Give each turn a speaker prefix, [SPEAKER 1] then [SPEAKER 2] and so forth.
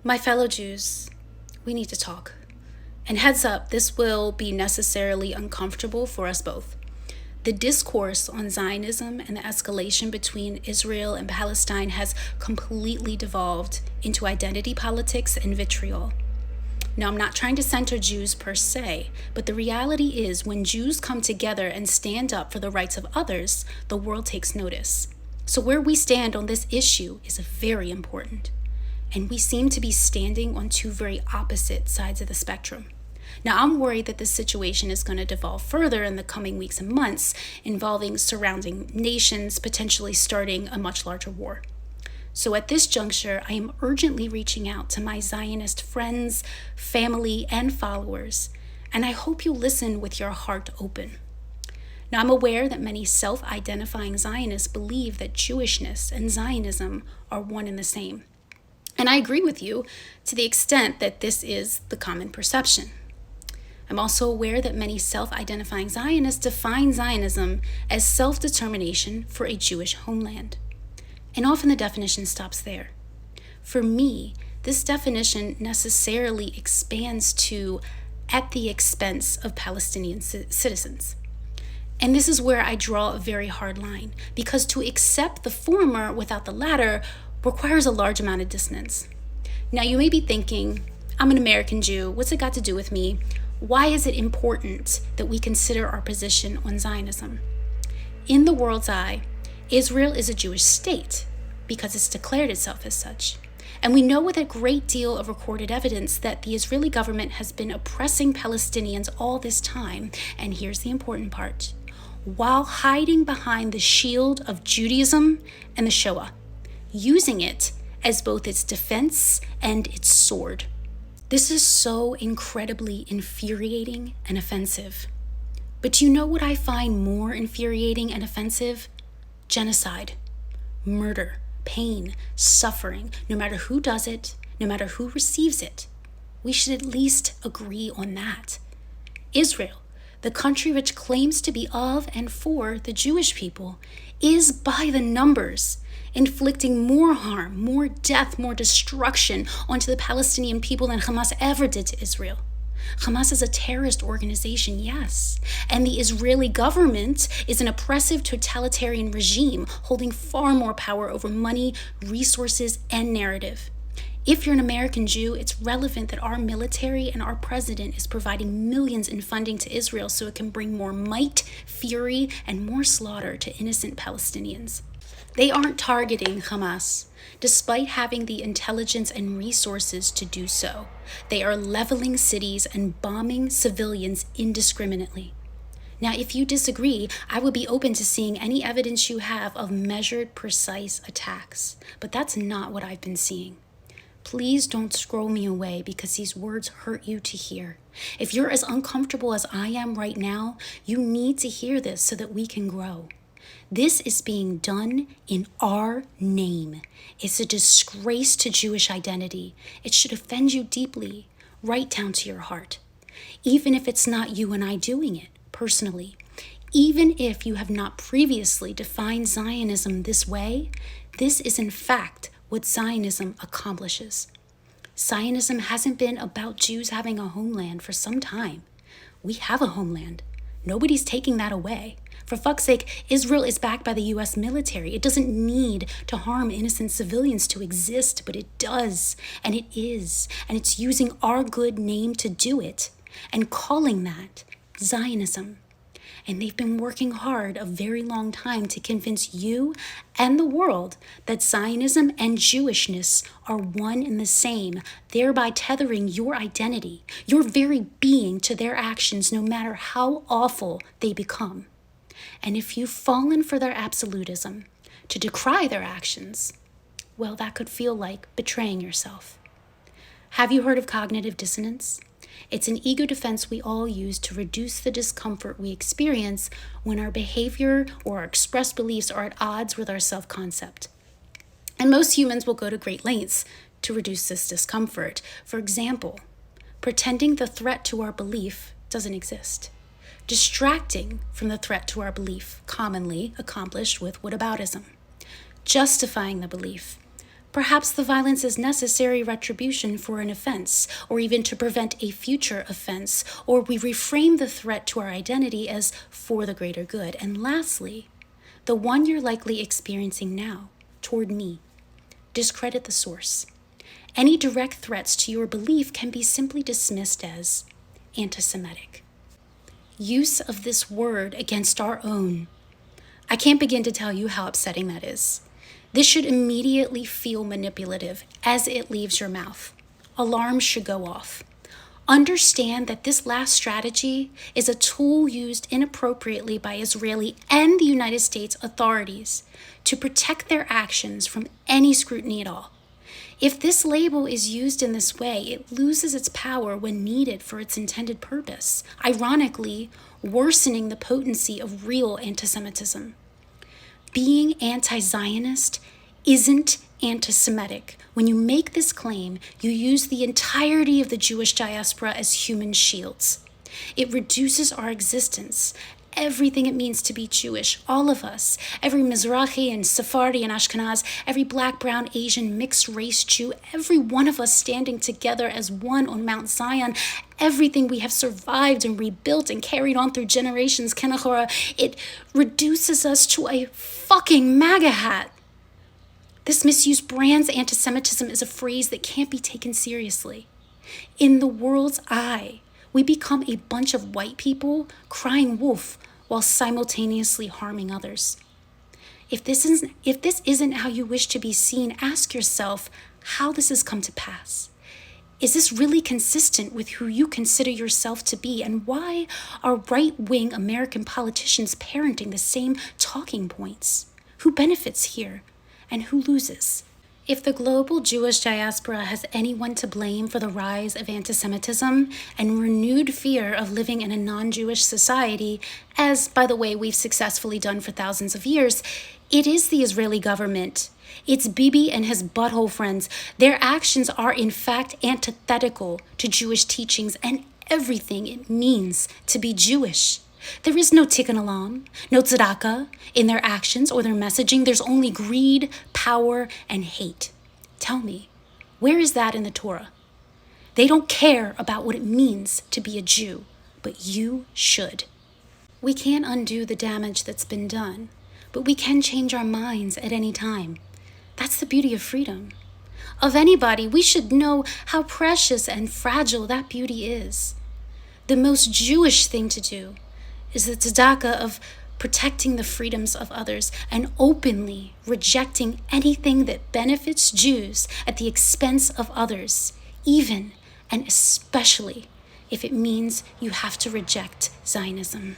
[SPEAKER 1] My fellow Jews, we need to talk. And heads up, this will be necessarily uncomfortable for us both. The discourse on Zionism and the escalation between Israel and Palestine has completely devolved into identity politics and vitriol. Now, I'm not trying to center Jews per se, but the reality is when Jews come together and stand up for the rights of others, the world takes notice. So where we stand on this issue is very important. And we seem to be standing on two very opposite sides of the spectrum. Now, I'm worried that this situation is going to devolve further in the coming weeks and months, involving surrounding nations, potentially starting a much larger war. So at this juncture, I am urgently reaching out to my Zionist friends, family, and followers, and I hope you'll listen with your heart open. Now, I'm aware that many self-identifying Zionists believe that Jewishness and Zionism are one and the same. And I agree with you to the extent that this is the common perception. I'm also aware that many self-identifying Zionists define Zionism as self-determination for a Jewish homeland. And often the definition stops there. For me, this definition necessarily expands to at the expense of Palestinian citizens. And this is where I draw a very hard line, because to accept the former without the latter requires a large amount of dissonance. Now, you may be thinking, I'm an American Jew. What's it got to do with me? Why is it important that we consider our position on Zionism? In the world's eye, Israel is a Jewish state because it's declared itself as such. And we know with a great deal of recorded evidence that the Israeli government has been oppressing Palestinians all this time. And here's the important part. While hiding behind the shield of Judaism and the Shoah, using it as both its defense and its sword. This is so incredibly infuriating and offensive. But do you know what I find more infuriating and offensive? Genocide, murder, pain, suffering, no matter who does it, no matter who receives it. We should at least agree on that. Israel, the country which claims to be of and for the Jewish people, is by the numbers inflicting more harm, more death, more destruction onto the Palestinian people than Hamas ever did to Israel. Hamas is a terrorist organization, yes, and the Israeli government is an oppressive totalitarian regime holding far more power over money, resources, and narrative. If you're an American Jew, it's relevant that our military and our president is providing millions in funding to Israel so it can bring more might, fury, and more slaughter to innocent Palestinians. They aren't targeting Hamas, despite having the intelligence and resources to do so. They are leveling cities and bombing civilians indiscriminately. Now, if you disagree, I would be open to seeing any evidence you have of measured, precise attacks. But that's not what I've been seeing. Please don't scroll me away because these words hurt you to hear. If you're as uncomfortable as I am right now, you need to hear this so that we can grow. This is being done in our name. It's a disgrace to Jewish identity. It should offend you deeply, right down to your heart. Even if it's not you and I doing it personally, even if you have not previously defined Zionism this way, this is in fact what Zionism accomplishes. Zionism hasn't been about Jews having a homeland for some time. We have a homeland. Nobody's taking that away. For fuck's sake, Israel is backed by the U.S. military. It doesn't need to harm innocent civilians to exist, but it does, and it is, and it's using our good name to do it, and calling that Zionism. And they've been working hard a very long time to convince you and the world that Zionism and Jewishness are one and the same, thereby tethering your identity, your very being to their actions, no matter how awful they become. And if you've fallen for their absolutism, to decry their actions, well, that could feel like betraying yourself. Have you heard of cognitive dissonance? It's an ego defense we all use to reduce the discomfort we experience when our behavior or our expressed beliefs are at odds with our self-concept. And most humans will go to great lengths to reduce this discomfort. For example, pretending the threat to our belief doesn't exist. Distracting from the threat to our belief, commonly accomplished with whataboutism. Justifying the belief, Perhaps the violence is necessary retribution for an offense, or even to prevent a future offense, or we reframe the threat to our identity as for the greater good. And lastly, the one you're likely experiencing now, toward me. Discredit the source. Any direct threats to your belief can be simply dismissed as anti-Semitic. Use of this word against our own. I can't begin to tell you how upsetting that is. This should immediately feel manipulative as it leaves your mouth. Alarms should go off. Understand that this last strategy is a tool used inappropriately by Israeli and the United States authorities to protect their actions from any scrutiny at all. If this label is used in this way, it loses its power when needed for its intended purpose, ironically, worsening the potency of real anti-Semitism. Being anti-Zionist isn't anti-Semitic. When you make this claim, you use the entirety of the Jewish diaspora as human shields. It reduces our existence, everything it means to be Jewish, all of us, every Mizrahi and Sephardi and Ashkenaz, every black, brown, Asian, mixed race Jew, every one of us standing together as one on Mount Zion, everything we have survived and rebuilt and carried on through generations, Kenachora, it reduces us to a fucking MAGA hat. This misused brands anti-Semitism is a phrase that can't be taken seriously. In the world's eye, we become a bunch of white people crying wolf while simultaneously harming others. If this isn't how you wish to be seen, ask yourself how this has come to pass. Is this really consistent with who you consider yourself to be? And why are right-wing American politicians parenting the same talking points? Who benefits here and who loses? If the global Jewish diaspora has anyone to blame for the rise of anti-Semitism and renewed fear of living in a non-Jewish society, as, by the way, we've successfully done for thousands of years, it is the Israeli government. It's Bibi and his butthole friends. Their actions are, in fact, antithetical to Jewish teachings and everything it means to be Jewish. There is no tikkun olam, no tzedakah in their actions or their messaging. There's only greed, power, and hate. Tell me, where is that in the Torah? They don't care about what it means to be a Jew, but you should. We can't undo the damage that's been done, but we can change our minds at any time. That's the beauty of freedom. Of anybody, we should know how precious and fragile that beauty is. The most Jewish thing to do is the tzedakah of protecting the freedoms of others and openly rejecting anything that benefits Jews at the expense of others, even and especially if it means you have to reject Zionism.